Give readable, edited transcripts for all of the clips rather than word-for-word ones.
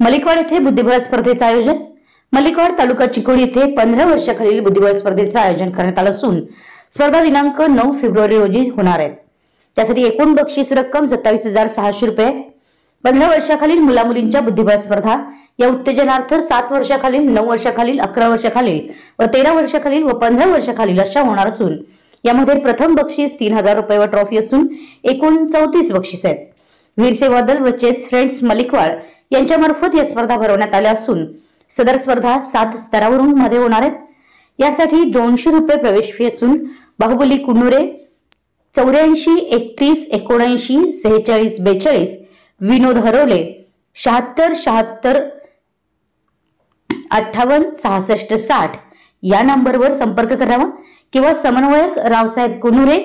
मलिकवाड येथे बुद्धिबळ स्पर्धेचे आयोजन। मलिकवाड तालुका चिकोडी येथे 15 वर्षाखालील बुद्धिबळ स्पर्धेचे आयोजन करण्यात आले असून स्पर्धा दिनांक 9 फेब्रुवारी रोजी होणार आहे। त्यासाठी एकूण बक्षीस रक्कम 27,600 रुपये। 15 वर्षाखालील मुलामुलींच्या बुद्धिबळ स्पर्धा या उत्तेजनार्थ 7 वर्षाखालील, 9 वर्षाखालील, 11 वर्षाखालील व 13 वर्षाखालील व 15 वर्षाखालील अशा होणार असून यामध्ये प्रथम बक्षीस 3,000 रुपये व ट्रॉफी असून एकूण 34 बक्षीस आहेत। वीर सेवा दल व चेस फ्रेंड्स मलिकवाड यांच्या मार्फत या स्पर्धा भरवण्यात आल्या असून सदर स्पर्धा 7 स्तरावरून मध्ये होणार आहेत। यासाठी 200 रुपये प्रवेश फी असून बाहुबली कुन्नुरे 84 31 79 46 42, विनोद हरवले 76 76 58 66 60 या नंबरवर संपर्क करावा किंवा समन्वयक रावसाहेब कुन्नुरे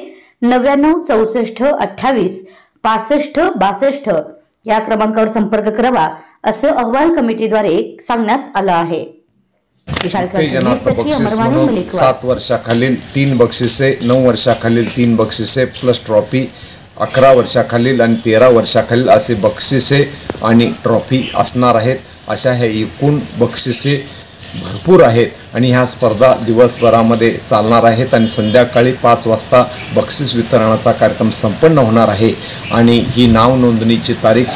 99 64 28 65 62 या क्रमांकावर संपर्क करावा असं अहवाल कमिटीद्वारे सांगण्यात आलं आहे। बक्षीस म्हणून 7 वर्षाखालील 3 बक्षिसे, 9 वर्षाखालील 3 बक्षिसे प्लस ट्रॉफी, 11 वर्षाखालील आणि 13 वर्षाखालील असे बक्षिसे आणि ट्रॉफी असणार आहेत। अशा हे एकूण बक्षिसे भरपूर आहेत आणि ह्या स्पर्धा दिवसभरामध्ये चालणार आहेत आणि संध्याकाळी 5 वाजता बक्षीस वितरणाचा कार्यक्रम संपन्न होणार आहे। आणि ही नाव नोंदणीची तारीख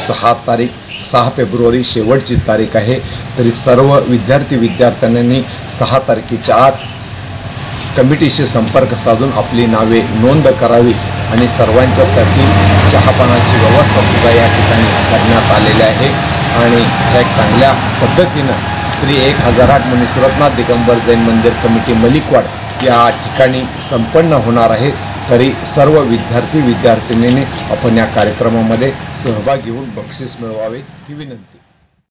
6 फेब्रुवारी शेवटची तारीख आहे। तरी सर्व विद्यार्थ्यांनी 6 तारखेच्या आत कमिटीशी संपर्क साधून आपली नावे नोंद करावी आणि सर्वांच्यासाठी चहापानाची व्यवस्था सुद्धा या ठिकाणी करण्यात आलेली आहे। आणि ह्या चांगल्या पद्धतीनं श्री 1008 मनीसरत्ना दिगंबर जैन मंदिर कमिटी मलिकवाड या ठिकाणी संपन्न होणार आहे। तरी सर्व विद्यार्थी विद्यार्थिनींनी आपण या कार्यक्रमामध्ये सहभागी होऊन बक्षीस मिळवावे ही विनंती।